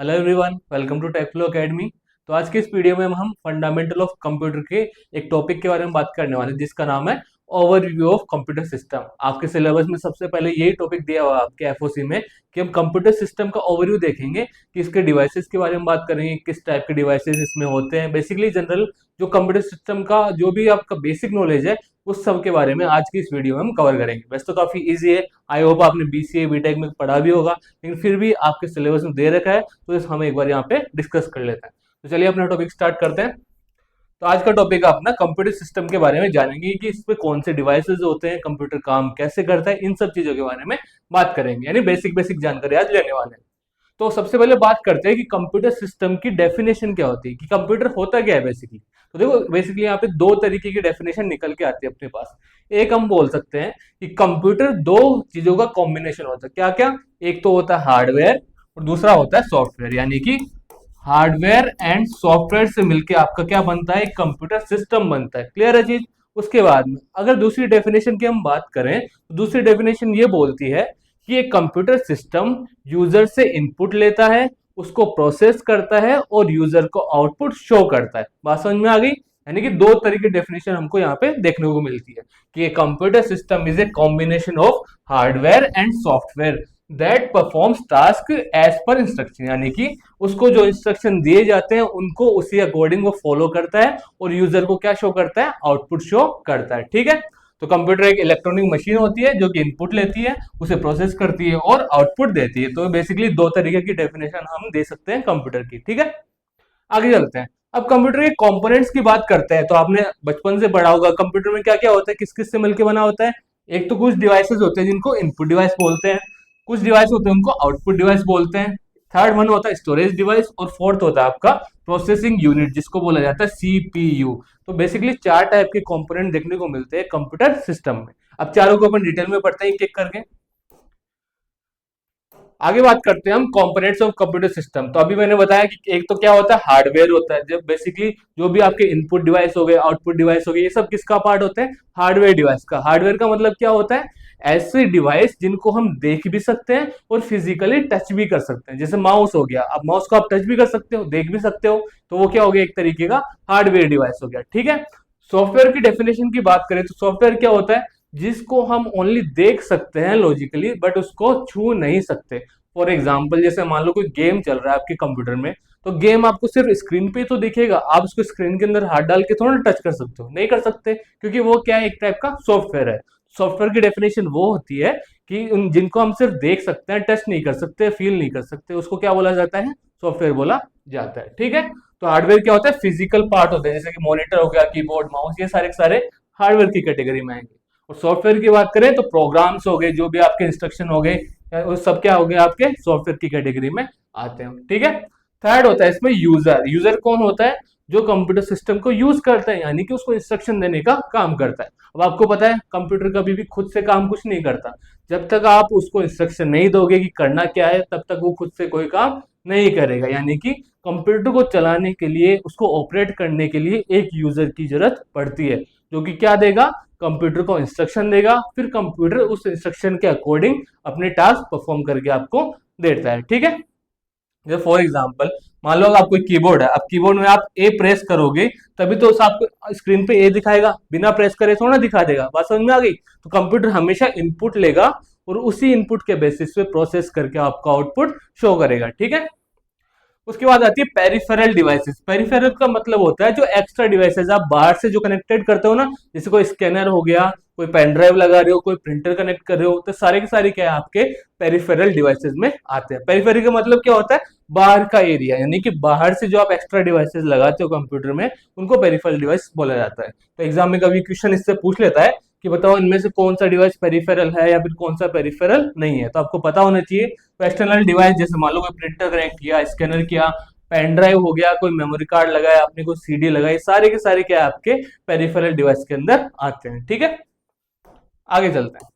Hello everyone, welcome to Techflow Academy. तो आज की इस वीडियो में हम फंडामेंटल ऑफ कंप्यूटर के एक टॉपिक के बारे में बात करने वाले हैं जिसका नाम है ओवरव्यू ऑफ कंप्यूटर सिस्टम। आपके सिलेबस में सबसे पहले यही टॉपिक दिया हुआ है आपके एफओसी में कि हम कंप्यूटर सिस्टम का ओवरव्यू देखेंगे कि इसके डिवाइसेस के बारे में बात करेंगे, किस टाइप के डिवाइसेस इसमें होते हैं, बेसिकली जनरल जो कंप्यूटर सिस्टम का जो भी आपका बेसिक नॉलेज है उस सब के बारे में आज की इस वीडियो में हम कवर करेंगे। वैसे तो काफी इजी है, आई होप आपने बीसीए बीटेक में पढ़ा भी होगा, लेकिन फिर भी आपके सिलेबस में दे रखा है तो इस हम एक बार यहाँ पे डिस्कस कर लेते हैं। तो चलिए अपना टॉपिक स्टार्ट करते हैं। तो आज का टॉपिक अपना कंप्यूटर सिस्टम के बारे में जानेंगे कि इसमें कौन से डिवाइसेस होते हैं, कंप्यूटर काम कैसे करता है, इन सब चीजों के बारे में बात करेंगे, यानी बेसिक बेसिक जानकारी आज लेने वाले हैं। तो सबसे पहले बात करते हैं कि कंप्यूटर सिस्टम की डेफिनेशन क्या होती है, कि कंप्यूटर होता क्या है बेसिकली। तो देखो बेसिकली यहाँ पे दो तरीके की डेफिनेशन निकल के आती है अपने पास। एक हम बोल सकते हैं कि कंप्यूटर दो चीजों का कॉम्बिनेशन होता है। क्या क्या? एक तो होता है हार्डवेयर और दूसरा होता है सॉफ्टवेयर, यानी कि हार्डवेयर एंड सॉफ्टवेयर से मिलके आपका क्या बनता है, एक कंप्यूटर सिस्टम बनता है। क्लियर है चीज? उसके बाद में अगर दूसरी डेफिनेशन की हम बात करें तो दूसरी डेफिनेशन ये बोलती है कि एक कंप्यूटर सिस्टम यूजर से इनपुट लेता है, उसको प्रोसेस करता है और यूजर को आउटपुट शो करता है। बात समझ में आ गई? यानी कि दो तरह की डेफिनेशन हमको यहाँ पे देखने को मिलती है कि computer system is a combination of hardware and software that performs task as per instruction, यानी कि उसको जो इंस्ट्रक्शन दिए जाते हैं उनको उसी अकॉर्डिंग वो फॉलो करता है और यूजर को क्या शो करता है, आउटपुट शो करता है। ठीक है, तो कंप्यूटर एक इलेक्ट्रॉनिक मशीन होती है जो कि इनपुट लेती है, उसे प्रोसेस करती है और आउटपुट देती है। तो बेसिकली दो तरीके की डेफिनेशन हम दे सकते हैं कंप्यूटर की। ठीक है, आगे चलते हैं। अब कंप्यूटर के कंपोनेंट्स की बात करते हैं। तो आपने बचपन से पढ़ा होगा कंप्यूटर में क्या क्या होता है, किस किस से मिलकर बना होता है। एक तो कुछ डिवाइसेस होते हैं जिनको इनपुट डिवाइस बोलते हैं, कुछ डिवाइस होते हैं उनको आउटपुट डिवाइस बोलते हैं, थर्ड वन होता है स्टोरेज डिवाइस और फोर्थ होता है आपका प्रोसेसिंग यूनिट जिसको बोला जाता है सीपीयू। तो बेसिकली चार टाइप के कंपोनेंट देखने को मिलते हैं कंप्यूटर सिस्टम में। अब चारों को अपन डिटेल में पढ़ते हैं एक एक करके। आगे बात करते हैं हम कंपोनेंट्स ऑफ कंप्यूटर सिस्टम। तो अभी मैंने बताया कि एक तो क्या होता है, हार्डवेयर होता है। जब बेसिकली जो भी आपके इनपुट डिवाइस हो गए, आउटपुट डिवाइस हो गए, ये सब किसका पार्ट होते हैं, हार्डवेयर डिवाइस का। हार्डवेयर का मतलब क्या होता है, ऐसे डिवाइस जिनको हम देख भी सकते हैं और फिजिकली टच भी कर सकते हैं। जैसे माउस हो गया, अब माउस को आप टच भी कर सकते हो, देख भी सकते हो, तो वो क्या हो गया, एक तरीके का हार्डवेयर डिवाइस हो गया। ठीक है, सॉफ्टवेयर की डेफिनेशन की बात करें तो सॉफ्टवेयर क्या होता है, जिसको हम ओनली देख सकते हैं लॉजिकली बट उसको छू नहीं सकते। फॉर एग्जाम्पल जैसे मान लो कोई गेम चल रहा है आपके कंप्यूटर में, तो गेम आपको सिर्फ स्क्रीन पे तो दिखेगा, आप उसको स्क्रीन के अंदर हाथ डाल के थोड़ा टच कर सकते हो, नहीं कर सकते, क्योंकि वो क्या है, एक टाइप का सॉफ्टवेयर है। सॉफ्टवेयर की डेफिनेशन वो होती है कि उन जिनको हम सिर्फ देख सकते हैं, टच नहीं कर सकते, फील नहीं कर सकते, उसको क्या बोला जाता है, सॉफ्टवेयर बोला जाता है। ठीक है, तो हार्डवेयर क्या होता है, फिजिकल पार्ट होता है, जैसे कि मॉनिटर हो गया, कीबोर्ड, माउस, ये सारे सारे हार्डवेयर की कैटेगरी में आएंगे। और सॉफ्टवेयर की बात करें तो प्रोग्राम्स हो गए, जो भी आपके इंस्ट्रक्शन हो गए, वो सब क्या हो गए, आपके सॉफ्टवेयर की कैटेगरी में आते हैं। ठीक है, थर्ड होता है इसमें यूजर। यूजर कौन होता है, जो कंप्यूटर सिस्टम को यूज करता है, यानी कि उसको इंस्ट्रक्शन देने का काम करता है। अब आपको पता है कंप्यूटर कभी भी खुद से काम कुछ नहीं करता। जब तक आप उसको इंस्ट्रक्शन नहीं दोगे कि करना क्या है, तब तक वो खुद से कोई काम नहीं करेगा। यानी कि कंप्यूटर को चलाने के लिए, उसको ऑपरेट करने के लिए एक यूजर की जरूरत पड़ती है, जो कि क्या देगा, कंप्यूटर को इंस्ट्रक्शन देगा, फिर कंप्यूटर उस इंस्ट्रक्शन के अकॉर्डिंग अपने टास्क परफॉर्म करके आपको देता है। ठीक है, जैसे फॉर एग्जांपल मान लो आप कोई कीबोर्ड है, अब कीबोर्ड में आप ए प्रेस करोगे तभी तो उस आपको स्क्रीन पे ए दिखाएगा, बिना प्रेस करे थोड़ा दिखा देगा। बात समझ में आ गई? तो कंप्यूटर हमेशा इनपुट लेगा और उसी इनपुट के बेसिस पे प्रोसेस करके आपको आउटपुट शो करेगा। ठीक है, उसके बाद आती है पेरिफेरल डिवाइसेस। पेरिफेरल का मतलब होता है जो एक्स्ट्रा डिवाइसेस आप बाहर से जो कनेक्टेड करते हो ना, जैसे कोई स्कैनर हो गया, कोई पेन ड्राइव लगा रहे हो, कोई प्रिंटर कनेक्ट कर रहे हो, तो सारे के सारे क्या है, आपके पेरिफेरल डिवाइसेस में आते हैं। पेरिफेरल का मतलब क्या होता है, बाहर का एरिया, यानी कि बाहर से जो आप एक्स्ट्रा डिवाइसेस लगाते हो कंप्यूटर में, उनको पेरिफेरल डिवाइस बोला जाता है। तो एग्जाम में कभी क्वेश्चन इससे पूछ लेता है कि बताओ इनमें से कौन सा डिवाइस पेरिफेरल है या फिर कौन सा पेरिफेरल नहीं है, तो आपको पता होना चाहिए। तो एक्सटर्नल डिवाइस जैसे मान लो कोई प्रिंटर कनेक्ट किया, स्कैनर किया, पेन ड्राइव हो गया, कोई मेमोरी कार्ड लगाया आपने, कोई सीडी लगाई, सारे के सारे क्या है, आपके पेरिफेरल डिवाइस के अंदर आते हैं। ठीक है, आगे चलते हैं।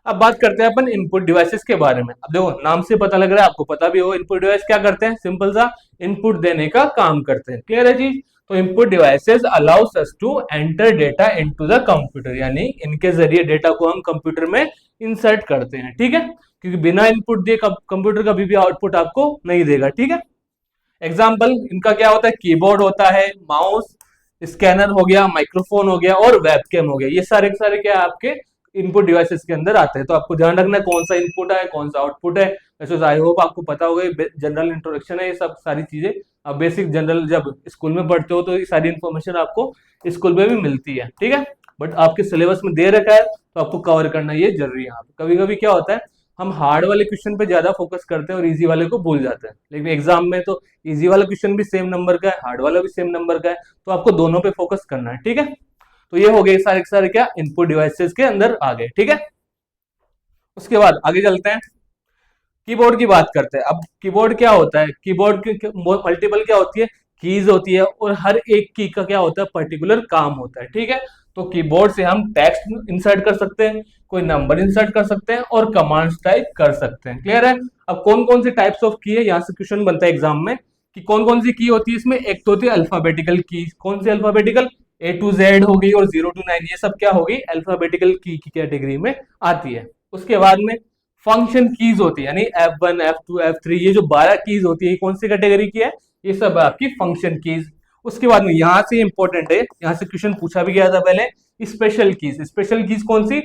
अब बात करते हैं अपन इनपुट डिवाइसेस के बारे में। अब देखो नाम से पता लग रहा है, आपको पता भी हो, इनपुट डिवाइस क्या करते हैं, सिंपल सा इनपुट देने का काम करते हैं। क्लियर है जी? तो input devices allows us to enter data into the computer, यानी इनके जरिए डेटा को हम कंप्यूटर में इंसर्ट करते हैं, ठीक है, क्योंकि बिना इनपुट दिए कंप्यूटर कभी भी आउटपुट आपको नहीं देगा, ठीक है। एग्जाम्पल इनका क्या होता है, कीबोर्ड होता है, माउस, स्कैनर हो गया, माइक्रोफोन हो गया और वेबकैम हो गया, ये सारे के सारे क्या है आपके इनपुट डिवाइसेस के अंदर आते हैं। तो आपको ध्यान रखना है कौन सा इनपुट है कौन सा आउटपुट है। वैसे आई होप आपको पता होगा, जनरल इंट्रोडक्शन है ये सब सारी चीजें। अब बेसिक जनरल जब स्कूल में पढ़ते हो तो ये सारी इन्फॉर्मेशन आपको स्कूल में भी मिलती है, ठीक है, बट आपके सिलेबस में दे रखा है तो आपको कवर करना ये जरूरी है। कभी कभी क्या होता है, हम हार्ड वाले क्वेश्चन पे ज्यादा फोकस करते हैं और इजी वाले को भूल जाते हैं, लेकिन एग्जाम में तो इजी वाला क्वेश्चन भी सेम नंबर का है, हार्ड वाला भी सेम नंबर का है, तो आपको दोनों पे फोकस करना है, ठीक है। तो ये हो गए सारे सारे क्या इनपुट डिवाइसेस के अंदर आ गए, ठीक है। उसके बाद आगे चलते हैं, कीबोर्ड की बात करते हैं। अब कीबोर्ड क्या होता है, कीबोर्ड की मल्टीपल क्या होती है, कीज होती है, और हर एक की का क्या होता है पर्टिकुलर काम होता है, ठीक है। तो कीबोर्ड से हम टेक्स्ट इंसर्ट कर सकते हैं, कोई नंबर इंसर्ट कर सकते हैं और कमांड्स टाइप कर सकते हैं, क्लियर है। अब कौन कौन सी टाइप्स ऑफ की है, यहाँ से क्वेश्चन बनता है एग्जाम में कि कौन कौन सी की होती है इसमें। एक तो होती है अल्फाबेटिकल की, कौन सी अल्फाबेटिकल, A to Z हो गई और 0 to 9, ये सब क्या होगी अल्फाबेटिकल की कैटेगरी में आती है। उसके बाद में फंक्शन कीज होती है, यानी F1 F2 F3, ये जो 12 कीज होती है ये कौन सी कैटेगरी की है, ये सब आपकी फंक्शन कीज। उसके बाद में यहाँ से इंपॉर्टेंट है, यहाँ से क्वेश्चन पूछा भी गया था पहले, स्पेशल कीज। स्पेशल कीज कौन सी,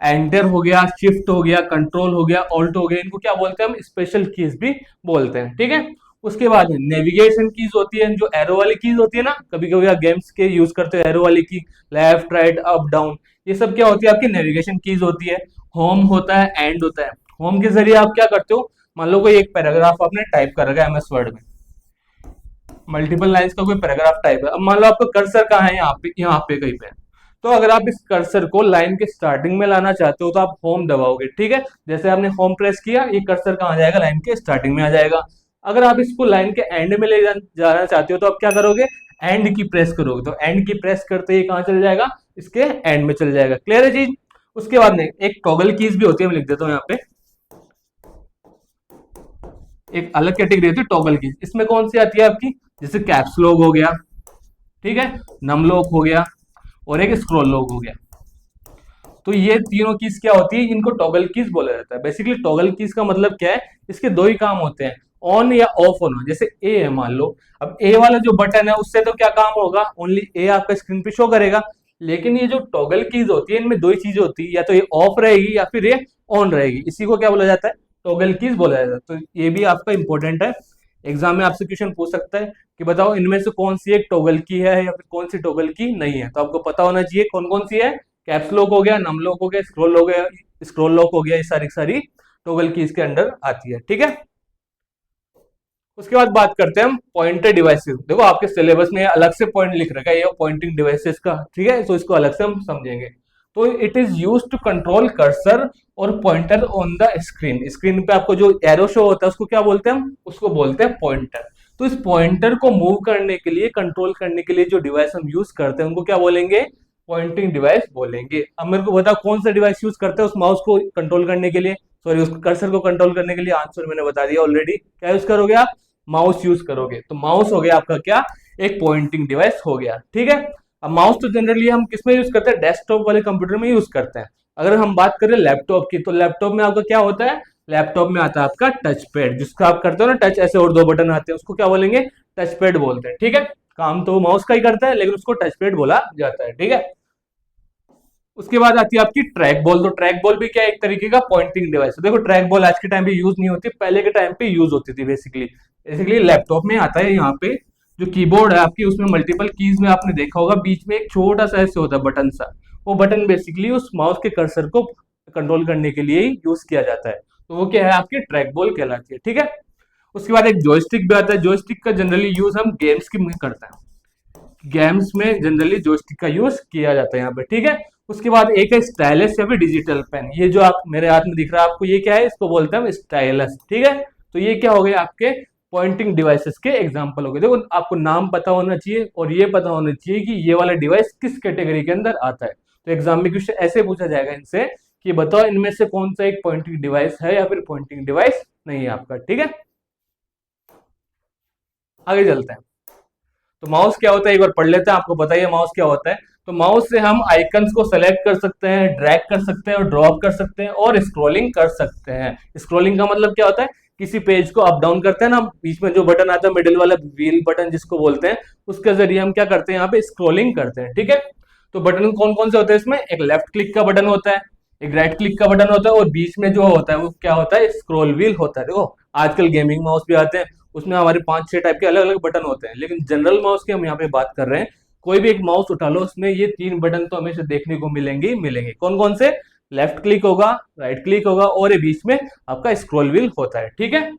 एंटर हो गया, शिफ्ट हो गया, कंट्रोल हो गया, ऑल्ट हो गया, इनको क्या बोलते हैं हम स्पेशल कीज भी बोलते हैं, ठीक है। उसके बाद में नेविगेशन कीज होती है, जो एरो वाली कीज होती है ना, कभी कभी आप गेम्स के यूज करते हो एरो वाली की, लेफ्ट राइट अप डाउन, ये सब क्या होती है आपकी नेविगेशन कीज होती है। होम होता है, एंड होता है। होम के जरिए आप क्या करते हो, मान लो कोई एक पैराग्राफ आपने टाइप कर रखा है एमएस वर्ड में, मल्टीपल लाइंस का कोई पैराग्राफ टाइप है। अब मान लो आपका कर्सर कहाँ है, यहाँ पे कहीं पे, तो अगर आप इस कर्सर को लाइन के स्टार्टिंग में लाना चाहते हो तो आप होम दबाओगे, ठीक है। जैसे आपने होम प्रेस किया, ये कर्सर कहाँ जाएगा, लाइन के स्टार्टिंग में आ जाएगा। अगर आप इसको लाइन के एंड में ले जाना चाहते हो तो आप क्या करोगे, एंड की प्रेस करोगे, तो एंड की प्रेस करते ही कहाँ चल जाएगा, इसके एंड में चल जाएगा, क्लियर है चीज। उसके बाद में एक टॉगल कीज भी होती है, मैं लिख देता हूँ यहाँ पे, एक अलग कैटेगरी होती है टॉगल कीज। इसमें कौन सी आती है आपकी, जैसे कैप्स लॉक हो गया, ठीक है, नम लॉक हो गया और एक स्क्रॉल लॉक हो गया। तो ये तीनों कीज क्या होती है, इनको टॉगल कीज बोला जाता है। बेसिकली टॉगल कीज का मतलब क्या है, इसके दो ही काम होते हैं, ऑन या ऑफ होना। जैसे ए है मान लो, अब ए वाला जो बटन है उससे तो क्या काम होगा, ओनली ए आपका स्क्रीन पे शो करेगा, लेकिन ये जो टॉगल कीज होती है इनमें दो ही चीजें होती है, या तो ये ऑफ रहेगी या फिर ये ऑन रहेगी, इसी को क्या बोला जाता है, टॉगल कीज बोला जाता है। तो ये भी आपका इंपॉर्टेंट है, एग्जाम में आपसे क्वेश्चन पूछ सकता है कि बताओ इनमें से कौन सी एक टॉगल की है या फिर कौन सी टॉगल की नहीं है। तो आपको पता होना चाहिए कौन कौन सी है, कैप्स लॉक हो गया, नम लॉक हो गया, स्क्रॉल लॉक हो गया, ये सारी सारी टॉगल की इसके अंडर आती है, ठीक है। उसके बाद बात करते हैं हम पॉइंटर डिवाइसेस। देखो आपके सिलेबस में अलग से पॉइंट लिख रखा है ये पॉइंटिंग डिवाइसेस का, ठीक है, तो इसको अलग से हम समझेंगे। तो it is use to control cursor और pointer on the screen. Screen पे आपको जो एरो शो होता है उसको क्या बोलते हैं हम, उसको बोलते हैं पॉइंटर। तो इस पॉइंटर को मूव करने के लिए, कंट्रोल करने के लिए जो डिवाइस हम यूज करते हैं उनको क्या बोलेंगे, पॉइंटिंग डिवाइस बोलेंगे। अब मेरे को बताओ कौन सा डिवाइस यूज करते हैं उस माउस को कंट्रोल करने के लिए, सॉरी उस कर्सर को कंट्रोल करने के लिए, आंसर मैंने बता दिया ऑलरेडी, क्या यूज करोगे आप, माउस यूज करोगे। तो माउस हो गया आपका क्या, एक पॉइंटिंग डिवाइस हो गया, ठीक है। अब माउस तो जनरली हम किसमें यूज करते हैं, डेस्कटॉप वाले कंप्यूटर में यूज करते हैं। अगर हम बात करें लैपटॉप की, तो लैपटॉप में आपका क्या होता है, लैपटॉप में आता है आपका टच पैड, जिसका आप करते हो ना टच, ऐसे और दो बटन आते हैं, उसको क्या बोलेंगे, टच पैड बोलते हैं, ठीक है। काम तो माउस का ही करता है लेकिन उसको टच पैड बोला जाता है, ठीक है। उसके बाद आती है आपकी ट्रैक बॉल। तो ट्रैक बॉल भी क्या एक तरीके का पॉइंटिंग डिवाइस है। देखो ट्रैक बॉल आज के टाइम पे यूज नहीं होती, पहले के टाइम पे यूज होती थी। बेसिकली बेसिकली लैपटॉप में आता है, यहाँ पे जो कीबोर्ड है आपकी उसमें मल्टीपल कीज में आपने देखा होगा बीच में एक छोटा सा ऐसे होता है बटन सा, वो बटन बेसिकली उस माउस के कर्सर को कंट्रोल करने के लिए ही यूज किया जाता है। तो वो क्या है आपकी ट्रैक बॉल कहलाती है, ठीक है। उसके बाद एक जॉयस्टिक भी आता है। जॉयस्टिक का जनरली यूज हम गेम्स की में करते हैं, गेम्स में जनरली जॉयस्टिक का यूज किया जाता है यहाँ पे, ठीक है। उसके बाद एक है स्टाइलस या फिर डिजिटल पेन। ये जो आप मेरे हाथ में दिख रहा है आपको, ये क्या है, इसको बोलते हैं हम स्टाइलस, ठीक है। तो ये क्या हो गए आपके पॉइंटिंग डिवाइसेस के एग्जांपल हो गए। देखो आपको नाम पता होना चाहिए और ये पता होना चाहिए कि ये वाला डिवाइस किस कैटेगरी के अंदर आता है। तो एग्जाम में क्वेश्चन ऐसे पूछा जाएगा इनसे कि बताओ इनमें से कौन सा एक पॉइंटिंग डिवाइस है या फिर पॉइंटिंग डिवाइस नहीं है आपका, ठीक है। आगे चलते हैं। तो माउस क्या होता है एक बार पढ़ लेते हैं, आपको पता ही है माउस क्या होता है। तो माउस से हम आइकन्स को सेलेक्ट कर सकते हैं, ड्रैग कर सकते हैं और ड्रॉप कर सकते हैं और स्क्रॉलिंग कर सकते हैं। स्क्रॉलिंग का मतलब क्या होता है, किसी पेज को अप डाउन करते हैं ना, बीच में जो बटन आता है मिडिल वाला व्हील बटन जिसको बोलते हैं, उसके जरिए हम क्या करते हैं, यहाँ पे स्क्रॉलिंग करते हैं। ठीक है, तो बटन कौन कौन से होते हैं इसमें, एक लेफ्ट क्लिक का बटन होता है, एक राइट क्लिक का बटन होता है और बीच में जो होता है वो क्या होता है, स्क्रॉल व्हील होता है। देखो आजकल गेमिंग माउस भी आते हैं, उसमें हमारे 5-6 टाइप के अलग अलग बटन होते हैं, लेकिन जनरल माउस की हम यहाँ पे बात कर रहे हैं। कोई भी एक माउस उठा लो, उसमें ये 3 बटन तो हमेशा देखने को मिलेंगे ही मिलेंगे। कौन कौन से, लेफ्ट क्लिक होगा, राइट क्लिक होगा और ये बीच में आपका स्क्रॉल व्हील होता है। ठीक है,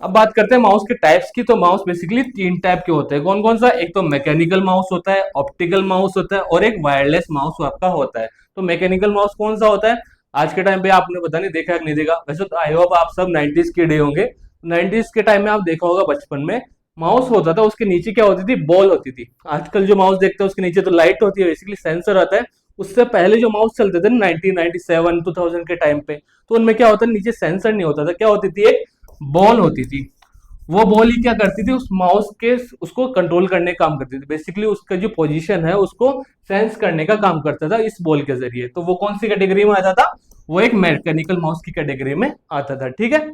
अब बात करते हैं माउस के टाइप्स की। तो माउस बेसिकली 3 टाइप के होते हैं। कौन कौन सा, एक तो मैकेनिकल माउस होता है, ऑप्टिकल माउस होता है और एक वायरलेस माउस आपका होता है। तो मैकेनिकल माउस कौन सा होता है, आज के टाइम पे आपने पता नहीं देखा कि नहीं देखा, वैसे तो आई होप आप सब 90s किड होंगे। 90s के टाइम में आप देखा होगा, बचपन में माउस होता था, उसके नीचे क्या होती थी, बॉल होती थी। आजकल जो माउस देखते हैं उसके नीचे तो लाइट होती है, बेसिकली सेंसर आता है। उससे पहले जो माउस चलते थे 1997 2000 के टाइम पे, तो उनमें क्या होता है, नीचे सेंसर नहीं होता था, क्या होती थी, एक बॉल होती थी। वो बॉल ही क्या करती थी, उस माउस के उसको कंट्रोल करने का काम करती थी, बेसिकली उसका जो पोजीशन है उसको सेंस करने का काम करता था इस बॉल के जरिए। तो वो कौन सी कैटेगरी में आता था, वो एक मैकेनिकल माउस की कैटेगरी में आता था। ठीक है,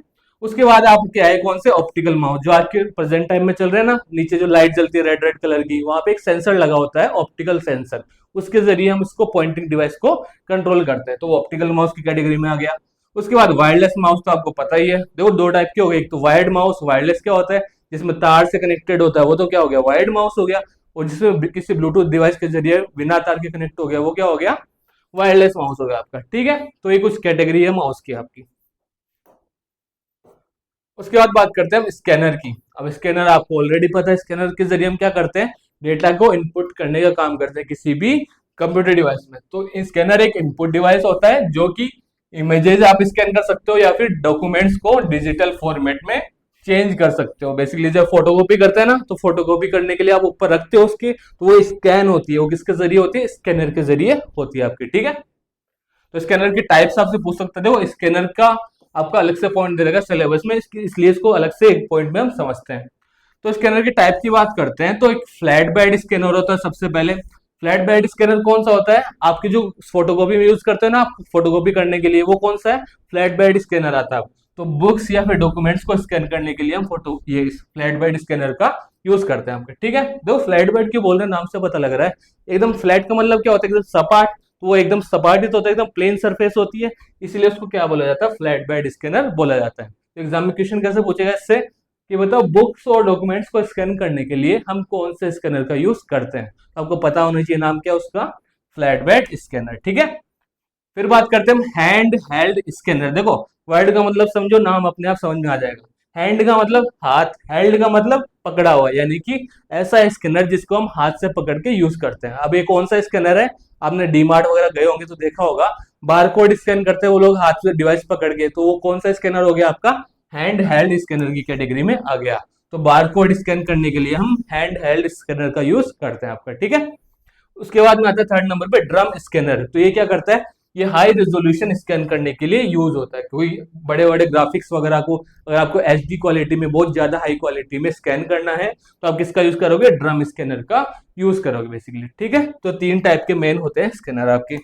उसके बाद आप क्या है, कौन से ऑप्टिकल माउस जो आज के प्रेजेंट टाइम में चल रहे हैं ना, नीचे जो लाइट जलती है रेड रेड कलर की, वहां पे एक सेंसर लगा होता है, ऑप्टिकल सेंसर, उसके जरिए हम इसको पॉइंटिंग डिवाइस को कंट्रोल करते हैं। तो वो ऑप्टिकल माउस की कैटेगरी में आ गया। उसके बाद वायरलेस माउस तो आपको पता ही है, देखो 2 टाइप के हो गए, एक तो वायर्ड माउस, वायरलेस क्या होता है, जिसमें तार से कनेक्टेड होता है, वो तो क्या हो गया, वायर्ड माउस हो गया। और जिसमें किसी ब्लूटूथ डिवाइस के जरिए बिना तार के कनेक्ट हो गया, वो क्या हो गया, वायरलेस माउस हो गया आपका। ठीक है, तो ये कुछ कैटेगरी है माउस की आपकी। उसके बाद बात करते हैं हम स्कैनर की। अब स्कैनर आपको ऑलरेडी पता है, स्कैनर के जरिए हम क्या करते हैं, डेटा को इनपुट करने का काम करते हैं किसी भी कंप्यूटर डिवाइस में। तो स्कैनर एक इनपुट डिवाइस होता है जो कि इमेजेस आप स्कैन कर सकते हो या फिर डॉक्यूमेंट्स को डिजिटल फॉर्मेट में चेंज कर सकते हो। बेसिकली जब फोटोकॉपी करते हैं ना, तो फोटोकॉपी करने के लिए आप ऊपर रखते हो उसके, तो वो स्कैन होती है, वो किसके जरिए होती है, स्कैनर के जरिए होती है आपकी। ठीक है, तो स्कैनर की टाइप्स आपसे पूछ सकते थे, वो स्कैनर का आपका अलग से पॉइंट दे देगा सिलेबस में, इसलिए इसको अलग से एक पॉइंट में हम समझते हैं। तो स्कैनर की टाइप की बात करते हैं, तो एक फ्लैट बेड स्कैनर होता है सबसे पहले। फ्लैट बेड स्कैनर कौन सा होता है, आपकी जो फोटोकॉपी में यूज करते हैं ना आप फोटोकॉपी करने के लिए, वो कौन सा है, फ्लैट बेड स्कैनर आता है। तो बुक्स या फिर डॉक्यूमेंट्स को स्कैन करने के लिए हम फोटो ये फ्लैट बेड स्कैनर का यूज करते हैं आपके। ठीक है, देखो फ्लैट बेड क्यों बोल रहे हैं, नाम से पता लग रहा है, एकदम फ्लैट का मतलब क्या होता है, एकदम सपाट। तो वो एकदम सपाट ही तो होता है, एकदम प्लेन सरफेस होती है, इसीलिए उसको क्या बोला जाता है, फ्लैट बेड स्कैनर बोला जाता है। तो एग्जाम में क्वेश्चन कैसे पूछेगा इससे, कि बताओ बुक्स और डॉक्यूमेंट्स को स्कैन करने के लिए हम कौन से स्कैनर का यूज करते हैं। तो आपको पता होना चाहिए नाम क्या है उसका, फ्लैट बेड स्कैनर। ठीक है, फिर बात करते हैं हम हैंड हेल्ड स्कैनर। देखो वर्ड का मतलब समझो, नाम अपने आप समझ में आ जाएगा। हैंड का मतलब हाथ, हेल्ड का मतलब पकड़ा हुआ, यानी कि ऐसा स्कैनर जिसको हम हाथ से पकड़ के यूज करते हैं। अब ये कौन सा स्कैनर है, आपने डीमार्ट वगैरह गए होंगे तो देखा होगा, बारकोड स्कैन करते हैं वो लोग हाथ से डिवाइस पकड़ के, तो वो कौन सा स्कैनर हो गया आपका, हैंड हेल्ड स्कैनर की कैटेगरी में आ गया। तो बारकोड स्कैन करने के लिए हम हैंड हेल्ड स्कैनर का यूज करते हैं आपका। ठीक है, उसके बाद में आता है थर्ड नंबर पे ड्रम स्कैनर। तो ये क्या करता है, ये हाई रेजोल्यूशन स्कैन करने के लिए यूज होता है। कोई बड़े बड़े ग्राफिक्स वगैरह को अगर आपको एचडी क्वालिटी में, बहुत ज्यादा हाई क्वालिटी में स्कैन करना है, तो आप किसका यूज करोगे, ड्रम स्कैनर का यूज करोगे बेसिकली। ठीक है, तो 3 टाइप के मेन होते हैं स्कैनर आपके।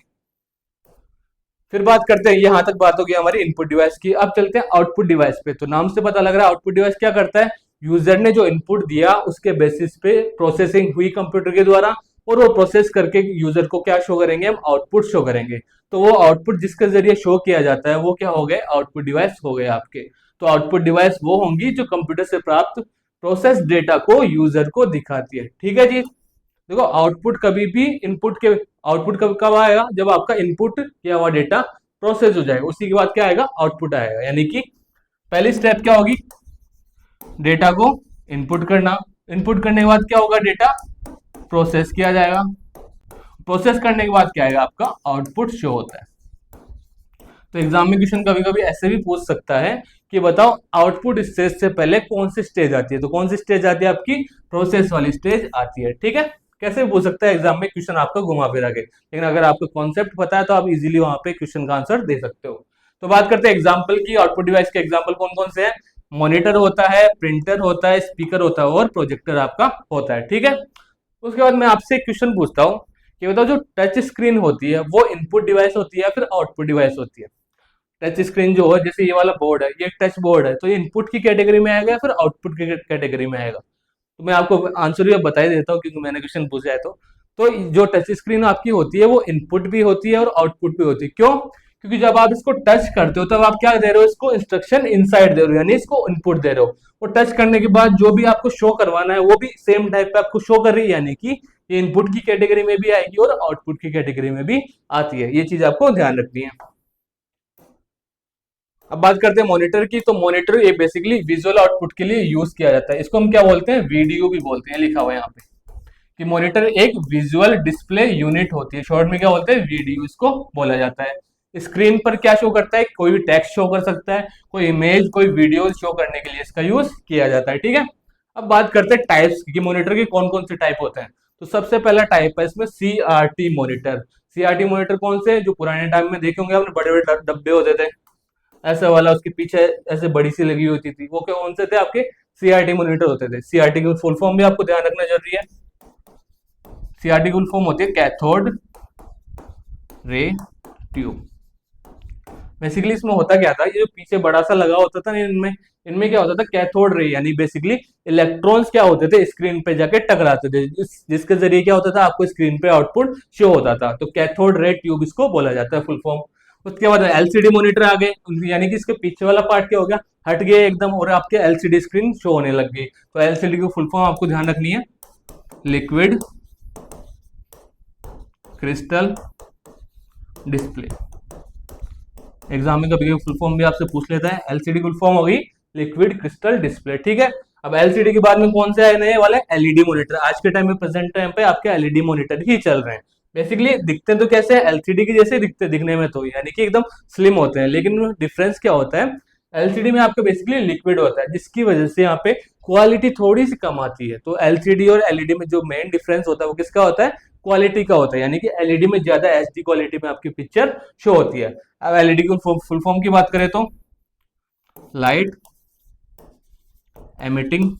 फिर बात करते हैं, यहां तक बात होगी हमारी इनपुट डिवाइस की। अब चलते हैं आउटपुट डिवाइस पे। तो नाम से पता लग रहा है आउटपुट डिवाइस क्या करता है, यूजर ने जो इनपुट दिया उसके बेसिस पे प्रोसेसिंग हुई कंप्यूटर के द्वारा, और वो प्रोसेस करके यूजर को क्या शो करेंगे, हम आउटपुट शो करेंगे। तो वो आउटपुट जिसके जरिए शो किया जाता है वो क्या हो गए, आउटपुट डिवाइस हो गए आपके। तो आउटपुट डिवाइस वो होंगी जो कंप्यूटर से प्राप्त प्रोसेस डेटा को यूजर को दिखाती है। ठीक है जी, देखो आउटपुट कभी भी इनपुट के, आउटपुट कब कब आएगा, जब आपका इनपुट किया हुआ डेटा प्रोसेस हो जाएगा, उसी के बाद क्या आएगा, आउटपुट आएगा। यानी कि पहली स्टेप क्या होगी, डेटा को इनपुट करना, इनपुट करने के बाद क्या होगा, डेटा प्रोसेस किया जाएगा, प्रोसेस करने के बाद क्या आएगा, आपका आउटपुट शो होता है। तो एग्जाम में क्वेश्चन कभी कभी ऐसे भी पूछ सकता है कि बताओ आउटपुट स्टेज से पहले कौन सी स्टेज आती है। तो कौन सी स्टेज आती है आपकी, प्रोसेस वाली स्टेज आती है। ठीक है, कैसे भी पूछ सकता है एग्जाम में क्वेश्चन आपका घुमा फिरा के, लेकिन अगर आपको कॉन्सेप्ट पता है तो आप इजीली वहां पे क्वेश्चन का आंसर दे सकते हो। तो बात करते हैं एग्जाम्पल की, आउटपुट डिवाइस के एग्जाम्पल कौन कौन से हैं। मॉनिटर होता है, प्रिंटर होता है, स्पीकर होता है और प्रोजेक्टर आपका होता है। ठीक है, उसके बाद मैं आपसे एक क्वेश्चन पूछता हूँ कि बताओ जो टच स्क्रीन होती है वो इनपुट डिवाइस होती है या फिर आउटपुट डिवाइस होती है? टच स्क्रीन जो है, जैसे ये वाला बोर्ड है, ये टच बोर्ड है, तो ये इनपुट की कैटेगरी में आएगा या फिर आउटपुट की कैटेगरी में आएगा? तो मैं आपको आंसर भी अब बता ही देता हूँ क्योंकि मैंने क्वेश्चन पूछा है। तो जो टच स्क्रीन आपकी होती है वो इनपुट भी होती है और आउटपुट भी होती है। क्यों? क्योंकि जब आप इसको टच करते हो तब आप क्या दे रहे हो, इसको इंस्ट्रक्शन इनसाइड दे रहे हो, यानी इसको इनपुट दे रहे हो। और टच करने के बाद जो भी आपको शो करवाना है वो भी सेम टाइप पे आपको शो कर रही है, यानी कि ये इनपुट की कैटेगरी में भी आएगी और आउटपुट की कैटेगरी में भी आती है। ये चीज आपको ध्यान रखनी है। अब बात करते हैं मॉनिटर की। तो मॉनिटर ये बेसिकली विजुअल आउटपुट के लिए यूज किया जाता है। इसको हम क्या बोलते हैं, वीडियो भी बोलते हैं, लिखा हुआ है यहाँ पे कि मॉनिटर एक विजुअल डिस्प्ले यूनिट होती है, शॉर्ट में क्या बोलते हैं, वीडियो इसको बोला जाता है। स्क्रीन पर क्या शो करता है, कोई भी टेक्स्ट शो कर सकता है, कोई इमेज, कोई वीडियो शो करने के लिए इसका यूज किया जाता है। ठीक है, अब बात करते हैं टाइप्स की, मॉनिटर के कौन कौन से टाइप होते हैं। तो सबसे पहला टाइप है इसमें CRT मॉनिटर। CRT मॉनिटर कौन से, जो पुराने टाइम में देखे होंगे आपने, बड़े बड़े डब्बे होते थे ऐसे वाला, उसके पीछे ऐसे बड़ी सी लगी होती थी, वो क्या कौन से थे आपके, CRT मॉनिटर होते थे। CRT की फुल फॉर्म भी आपको ध्यान रखना जरूरी है। CRT की फुल फॉर्म होती है कैथोड रे ट्यूब। बेसिकली इसमें होता क्या था, ये जो पीछे बड़ा सा लगा होता था ना, इनमें इनमें क्या होता था, कैथोड रे, यानी बेसिकली इलेक्ट्रॉन्स क्या होते थे, स्क्रीन पे जाके टकराते थे, जिसके जरिए क्या होता था, आपको स्क्रीन पे आउटपुट शो होता था। तो कैथोड रे ट्यूब इसको बोला जाता है, फुल फॉर्म। उसके बाद LCD मॉनिटर आ गए, यानी कि इसके पीछे वाला पार्ट क्या हो गया, हट गया एकदम, और आपके LCD स्क्रीन शो होने लग गई। तो LCD की फुल फॉर्म आपको ध्यान रखनी है, लिक्विड क्रिस्टल डिस्प्ले। एग्जाम में कभी फुल फॉर्म भी आपसे पूछ लेता है। LCD फुल फॉर्म होगी लिक्विड क्रिस्टल डिस्प्ले। ठीक है, अब LCD के बाद में कौन से आए नए वाले, LED मॉनिटर। आज के टाइम में, प्रेजेंट टाइम पे आपके LED मॉनिटर ही चल रहे हैं। बेसिकली दिखते तो कैसे हैं, LCD के जैसे दिखते दिखने में, तो यानी कि एकदम स्लिम होते हैं, लेकिन डिफरेंस क्या होता है, LCD में आपका बेसिकली लिक्विड होता है, जिसकी वजह से यहाँ पे क्वालिटी थोड़ी सी कम आती है। तो LCD और LED में जो मेन डिफरेंस होता है वो किसका होता है, क्वालिटी का होता है, यानी कि LED में ज्यादा HD क्वालिटी में आपकी पिक्चर शो होती है। अब LED की फुल फॉर्म की बात करें तो light emitting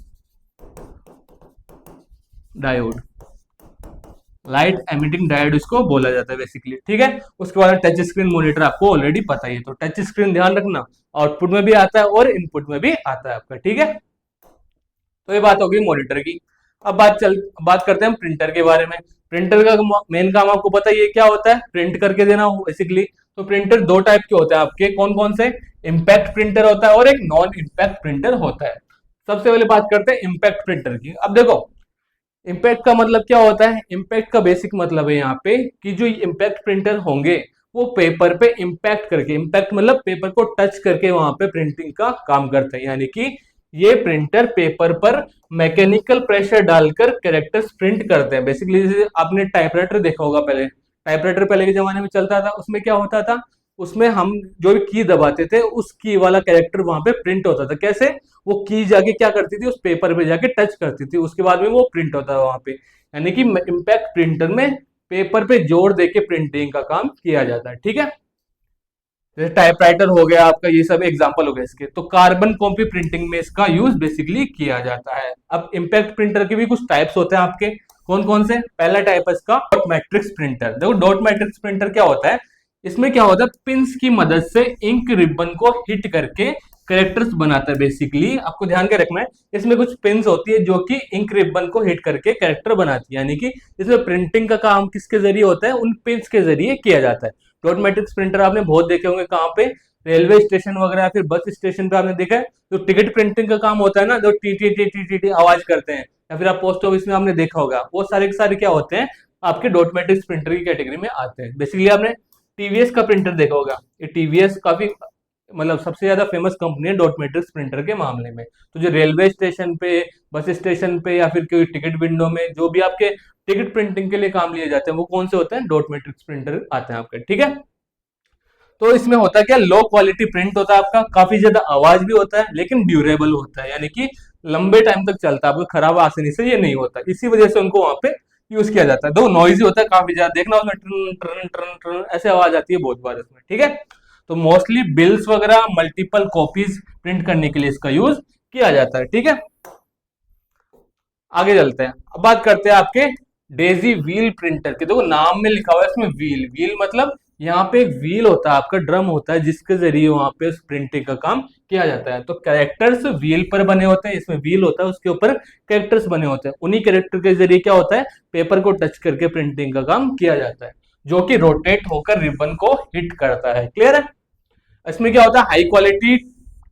diode, light emitting diode इसको बोला जाता है बेसिकली। ठीक है, उसके बाद टच स्क्रीन मॉनिटर आपको ऑलरेडी पता ही है। तो टच स्क्रीन ध्यान रखना, आउटपुट में भी आता है और इनपुट में भी आता है आपका। ठीक है, तो ये बात होगी मॉनिटर की। अब बात करते हैं हम प्रिंटर के बारे में। प्रिंटर का मेन काम आपको पता ही है क्या होता है, प्रिंट करके देना बेसिकली। तो प्रिंटर दो टाइप के होते हैं आपके, कौन कौन से, इम्पैक्ट प्रिंटर होता है और एक नॉन इम्पैक्ट प्रिंटर होता है। सबसे पहले बात करते हैं इम्पैक्ट प्रिंटर की। अब देखो, इम्पैक्ट का मतलब क्या होता है, इम्पैक्ट का बेसिक मतलब है यहाँ पे कि जो इम्पैक्ट प्रिंटर होंगे वो पेपर पे इम्पैक्ट करके, इम्पैक्ट मतलब पेपर को टच करके वहां पे प्रिंटिंग का काम करते हैं, यानी कि ये प्रिंटर पेपर पर मैकेनिकल प्रेशर डालकर कैरेक्टर्स प्रिंट करते हैं। बेसिकली जैसे आपने टाइपराइटर देखा होगा, पहले टाइपराइटर पहले के जमाने में चलता था, उसमें क्या होता था, उसमें हम जो भी की दबाते थे उस की वाला कैरेक्टर वहां पे प्रिंट होता था। कैसे, वो की जाके क्या करती थी, उस पेपर पे जाके टच करती थी, उसके बाद में वो प्रिंट होता था वहां पे। यानी कि इम्पैक्ट प्रिंटर में पेपर पे जोर देके प्रिंटिंग का काम किया जाता है। ठीक है, जैसे टाइपराइटर हो गया आपका, ये सब एग्जांपल हो गए इसके। तो कार्बन कॉपी प्रिंटिंग में इसका यूज बेसिकली किया जाता है। अब इम्पैक्ट प्रिंटर के भी कुछ टाइप्स होते हैं आपके, कौन कौन से, पहला टाइप है इसका डॉट मैट्रिक्स प्रिंटर। देखो डॉट मैट्रिक्स प्रिंटर क्या होता है, इसमें क्या होता है, पिंस की मदद से इंक रिबन को हिट करके कैरेक्टर्स बनाता है। बेसिकली आपको ध्यान के रखना है, इसमें कुछ पिंस होती है जो कि इंक रिबन को हिट करके कैरेक्टर बनाती है, यानी कि इसमें प्रिंटिंग का काम किसके जरिए होता है, उन पिंस के जरिए किया जाता है। डॉट मैट्रिक्स प्रिंटर आपने बहुत देखे होंगे, कहाँ पे, रेलवे स्टेशन वगैरह, फिर बस स्टेशन पे आपने देखा है। जो टिकट प्रिंटिंग का काम होता है ना, जो T T T T T T आवाज करते हैं, या फिर आप पोस्ट ऑफिस में आपने देखा होगा, वो सारे के सारे क्या होते हैं, आपके डॉट मैट्रिक्स प्रिंटर की कैटेगरी में आते हैं। बेसिकली आपने टीवीएस का प्रिंटर देखा होगा, ये टीवीएस काफी मतलब सबसे ज्यादा फेमस कंपनी है डॉट मैट्रिक्स प्रिंटर के मामले में। तो जो रेलवे स्टेशन पे, बस स्टेशन पे, या फिर कोई टिकट विंडो में जो भी आपके टिकट प्रिंटिंग के लिए काम लिए जाते हैं, वो कौन से होते हैं, डॉट मैट्रिक्स प्रिंटर आते हैं आपके। ठीक है, तो इसमें होता है क्या, लो क्वालिटी प्रिंट होता है आपका, काफी ज्यादा आवाज भी होता है, लेकिन ड्यूरेबल होता है, यानी कि लंबे टाइम तक चलता है, आपको खराब आसानी से ये नहीं होता, इसी वजह से उनको वहां पे यूज किया जाता है। दो नॉइजी होता है काफी ज्यादा, देखना उसमें ट्रन ट्रन ट्रन ट्रन ऐसे आवाज आती है बहुत बार इसमें। ठीक है, तो मोस्टली बिल्स वगैरह मल्टीपल कॉपीज प्रिंट करने के लिए इसका यूज किया जाता है। ठीक है, आगे चलते हैं। अब बात करते हैं आपके डेजी व्हील प्रिंटर के। देखो नाम में लिखा हुआ है इसमें व्हील, व्हील मतलब यहाँ पे एक व्हील होता है, आपका ड्रम होता है जिसके जरिए वहां पे प्रिंटिंग का काम किया जाता है। तो कैरेक्टर्स व्हील पर बने होते हैं, इसमें व्हील होता है उसके ऊपर कैरेक्टर्स बने होते हैं, उन्हीं कैरेक्टर के जरिए क्या होता है, पेपर को टच करके प्रिंटिंग का काम किया जाता है, जो कि रोटेट होकर रिबन को हिट करता है। क्लियर है? इसमें क्या होता है, हाई क्वालिटी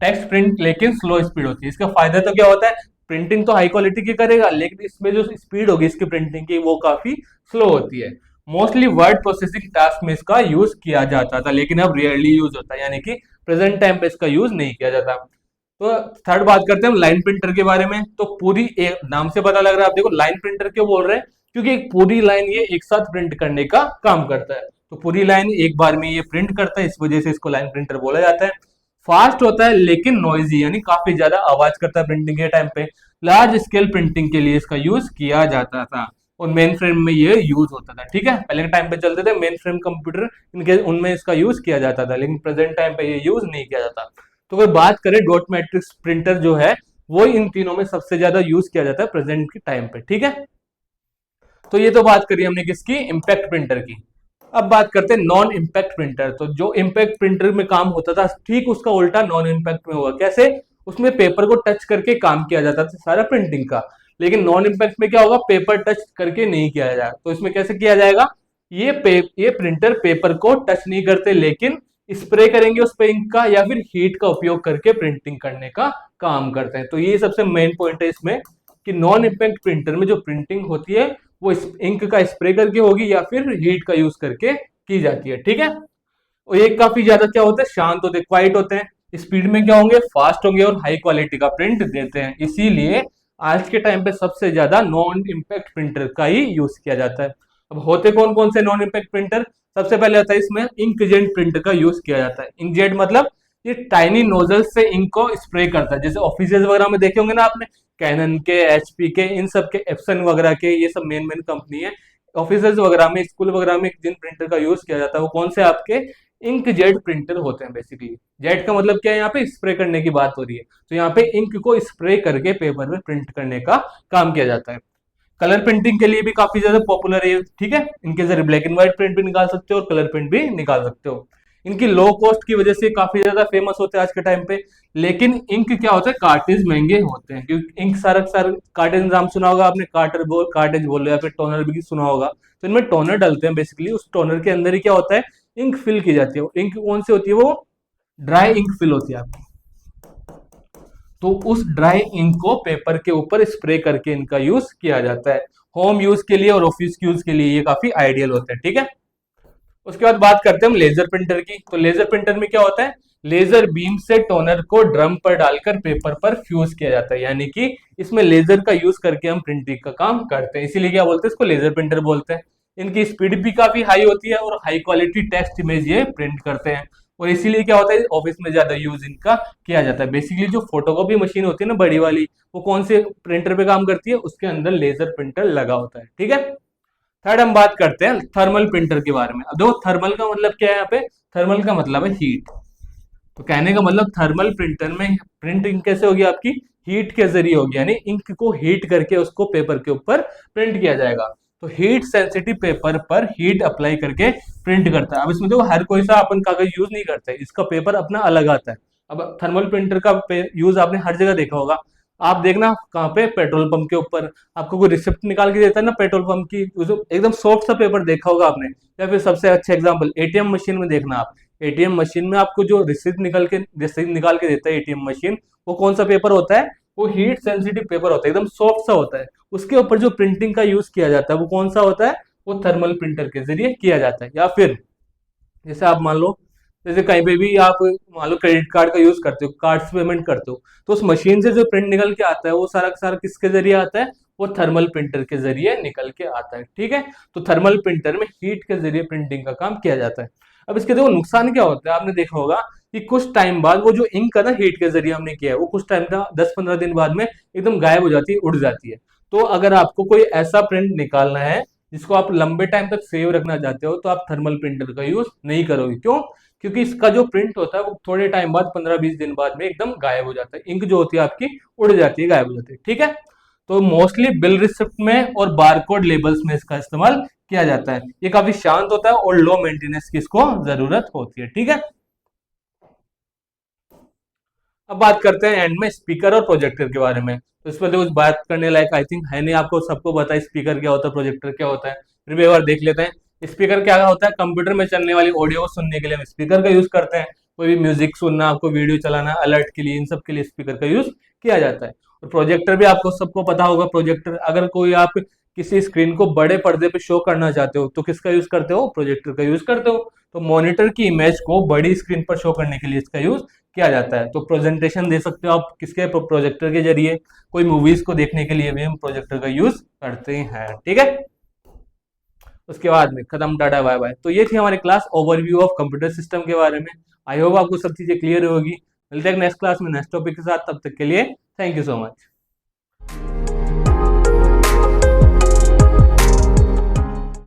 टेक्स्ट प्रिंट लेकिन स्लो स्पीड होती है। इसका फायदा तो क्या होता है, प्रिंटिंग तो हाई क्वालिटी की करेगा लेकिन इसमें जो स्पीड होगी इसकी प्रिंटिंग की वो काफी स्लो होती है। मोस्टली वर्ड प्रोसेसिंग टास्क में इसका यूज किया जाता था लेकिन अब रेयरली यूज होता है, यानी कि प्रेजेंट टाइम पे इसका यूज नहीं किया जाता। तो थर्ड बात करते हैं हम लाइन प्रिंटर के बारे में। तो पूरी एक नाम से पता लग रहा है, आप देखो लाइन प्रिंटर क्यों बोल रहे हैं, क्योंकि एक पूरी लाइन ये एक साथ प्रिंट करने का काम करता है। तो पूरी लाइन एक बार में ये प्रिंट करता है, इस वजह से इसको लाइन प्रिंटर बोला जाता है। फास्ट होता है लेकिन नॉइजी, यानी काफी ज्यादा आवाज करता है प्रिंटिंग के टाइम पे। लार्ज स्केल प्रिंटिंग के लिए इसका यूज किया जाता था और मेन फ्रेम में ये यूज होता था। ठीक है, पहले के टाइम पे चलते थे मेन फ्रेम कंप्यूटर, इनके उनमें इसका यूज किया जाता था लेकिन प्रेजेंट टाइम पे ये यूज नहीं किया जाता। तो अगर बात करें डॉट मैट्रिक्स प्रिंटर जो है वो इन तीनों में सबसे ज्यादा यूज किया जाता है प्रेजेंट के टाइम पे। ठीक है, तो ये तो बात करी हमने किसकी, इम्पैक्ट प्रिंटर की। अब बात करते हैं नॉन इम्पैक्ट प्रिंटर। तो जो इम्पैक्ट प्रिंटर में काम होता था ठीक उसका उल्टा नॉन इम्पैक्ट में होगा। कैसे, उसमें पेपर को टच करके काम किया जाता था सारा प्रिंटिंग का, लेकिन नॉन इम्पैक्ट में क्या होगा, पेपर टच करके नहीं किया जाएगा। तो इसमें कैसे किया जाएगा, ये प्रिंटर पेपर को टच नहीं करते लेकिन स्प्रे करेंगे उस पे इंक का या फिर हीट का उपयोग करके प्रिंटिंग करने का काम करते हैं। तो ये सबसे मेन पॉइंट है इसमें कि नॉन इम्पैक्ट प्रिंटर में जो प्रिंटिंग होती है वो इंक का स्प्रे करके होगी या फिर हीट का यूज करके की जाती है। ठीक है, और ये काफी ज्यादा क्या होता है, शांत होते हैं, क्वाइट होते हैं, स्पीड में क्या होंगे, फास्ट होंगे और हाई क्वालिटी का प्रिंट देते हैं। इसीलिए आज के टाइम पे सबसे ज्यादा नॉन इम्पैक्ट प्रिंटर का ही यूज किया जाता है। अब होते कौन कौन से नॉन इम्पैक्ट प्रिंटर, सबसे पहले आता है इसमें इंकजेट प्रिंटर का यूज किया जाता है। इंकजेट मतलब ये टाइनी नोजल से इंक को स्प्रे करता है, जैसे ऑफिस वगैरह में देखे होंगे ना आपने, कैनन के, एचपी के, इन सब के, एप्सन वगैरह के, ये सब मेन मेन कंपनी है। ऑफिस वगैरह में, स्कूल वगैरह में जिन प्रिंटर का यूज किया जाता है वो कौन से आपके इंक जेट प्रिंटर होते हैं। बेसिकली जेट का मतलब क्या है, यहाँ पे स्प्रे करने की बात हो रही है, तो यहाँ पे इंक को स्प्रे करके पेपर में प्रिंट करने का काम किया जाता है। कलर प्रिंटिंग के लिए भी काफी ज्यादा पॉपुलर है। ठीक है, इनके जरिए ब्लैक एंड व्हाइट प्रिंट भी निकाल सकते हो और कलर प्रिंट भी निकाल सकते हो। इनकी लो कॉस्ट की वजह से काफी ज्यादा फेमस होते हैं आज के टाइम पे। लेकिन इंक क्या होता है, कार्टेज महंगे होते हैं, क्योंकि इंक सारा सारा कार्टेज नाम सुना होगा आपने, कार्टेज बोल या फिर टोनर भी सुना होगा। तो इनमें टोनर डालते हैं, बेसिकली उस टोनर के अंदर ही क्या होता है, इंक फिल की जाती है। इंक कौन सी होती है, वो ड्राई इंक फिल होती है आपकी। तो उस ड्राई इंक को पेपर के ऊपर स्प्रे करके इनका यूज किया जाता है। होम यूज के लिए और ऑफिस यूज के लिए ये काफी आइडियल होते हैं। ठीक है, उसके बाद बात करते हैं हम लेजर प्रिंटर की। तो लेजर प्रिंटर में क्या होता है, लेजर बीम से टोनर को ड्रम पर डालकर पेपर पर फ्यूज किया जाता है, यानी कि इसमें लेजर का यूज करके हम प्रिंटिंग का काम करते हैं, इसीलिए क्या बोलते हैं, इसको लेजर प्रिंटर बोलते हैं। इनकी स्पीड भी काफी हाई होती है और हाई क्वालिटी टेक्स्ट इमेज ये प्रिंट करते हैं, और इसीलिए क्या होता है, ऑफिस में ज्यादा यूज इनका किया जाता है। बेसिकली जो फोटोकॉपी मशीन होती है ना बड़ी वाली, वो कौन से प्रिंटर पे काम करती है, उसके अंदर लेजर प्रिंटर लगा होता है। ठीक है, थर्ड हम बात करते हैं थर्मल प्रिंटर के बारे में। अब देखो थर्मल का मतलब क्या है, यहाँ पे थर्मल का मतलब है हीट। तो कहने का मतलब थर्मल प्रिंटर में प्रिंटिंग कैसे होगी आपकी, हीट के जरिए होगी, यानी इंक को हीट करके उसको पेपर के ऊपर प्रिंट किया जाएगा। तो हीट सेंसिटिव पेपर पर हीट अप्लाई करके प्रिंट करता है। अब इसमें देखो हर कोई सा अपन कागज यूज नहीं करता है, इसका पेपर अपना अलग आता है। अब थर्मल प्रिंटर का यूज आपने हर जगह देखा होगा। आप देखना कहाँ पे, पेट्रोल पंप के ऊपर आपको कोई रिसिप्ट निकाल के देता है ना पेट्रोल पंप की, एकदम सॉफ्ट सा पेपर देखा होगा आपने। या फिर सबसे अच्छा एग्जांपल एटीएम मशीन में देखना आप, एटीएम मशीन में आपको जो रिसिप्ट निकाल के देता है एटीएम मशीन, वो कौन सा पेपर होता है, वो हीट सेंसिटिव पेपर होता है, एकदम सॉफ्ट सा होता है। उसके ऊपर जो प्रिंटिंग का यूज किया जाता है वो कौन सा होता है, वो थर्मल प्रिंटर के जरिए किया जाता है। या फिर जैसे आप मान लो, जैसे कहीं पे भी आप मान लो क्रेडिट कार्ड का यूज करते हो, कार्ड से पेमेंट करते हो, तो उस मशीन से जो प्रिंट निकल के आता है वो सारा का सारा किसके जरिए आता है, वो थर्मल प्रिंटर के जरिए निकल के आता है। ठीक है, तो थर्मल प्रिंटर में हीट के जरिए प्रिंटिंग का काम किया जाता है। अब इसके देखो नुकसान क्या होता है, आपने देखा होगा कि कुछ टाइम बाद वो जो इंक है ना हीट के जरिए हमने किया है, वो कुछ टाइम का 10-15 दिन बाद में एकदम गायब हो जाती है, उड़ जाती है। तो अगर आपको कोई ऐसा प्रिंट निकालना है जिसको आप लंबे टाइम तक सेव रखना चाहते हो, तो आप थर्मल प्रिंटर का यूज नहीं करोगे। क्यों? क्योंकि इसका जो प्रिंट होता है वो थोड़े टाइम बाद 15-20 दिन बाद में एकदम गायब हो जाता है, इंक जो होती है आपकी उड़ जाती है, गायब हो जाती है। ठीक है, तो मोस्टली बिल रिसिप्ट में और बारकोड लेबल्स में इसका इस्तेमाल किया जाता है। ये काफी शांत होता है और लो मेंटेनेंस की इसको जरूरत होती है। ठीक है, अब बात करते हैं एंड में स्पीकर और प्रोजेक्टर के बारे में। तो इस पर तो कुछ बात करने लायक आई थिंक है नहीं, आपको सबको पता है स्पीकर क्या होता है, प्रोजेक्टर क्या होता है, फिर भी एक बार देख लेते हैं। स्पीकर क्या होता है, कंप्यूटर में चलने वाली ऑडियो को सुनने के लिए हम स्पीकर का यूज करते हैं। कोई भी म्यूजिक सुनना, आपको वीडियो चलाना, अलर्ट के लिए, इन सब के लिए स्पीकर का यूज किया जाता है। और प्रोजेक्टर भी आपको सबको पता होगा, प्रोजेक्टर अगर कोई आप किसी स्क्रीन को बड़े पर्दे पे शो करना चाहते हो तो किसका यूज करते हो, प्रोजेक्टर का यूज करते हो। तो मॉनिटर की इमेज को बड़ी स्क्रीन पर शो करने के लिए इसका यूज किया जाता है। तो प्रेजेंटेशन दे सकते हो आप किसके, प्रोजेक्टर के जरिए। कोई मूवीज को देखने के लिए भी हम प्रोजेक्टर का यूज करते हैं। ठीक है, उसके बाद में खत्म, टाटा बाय बाय। तो ये थी हमारी class overview of computer system के बारे में। आई होप आपको सब चीजें क्लियर होगी। मिलते हैं नेक्स्ट क्लास में नेक्स्ट टॉपिक के साथ, तब तक के लिए थैंक यू सो मच।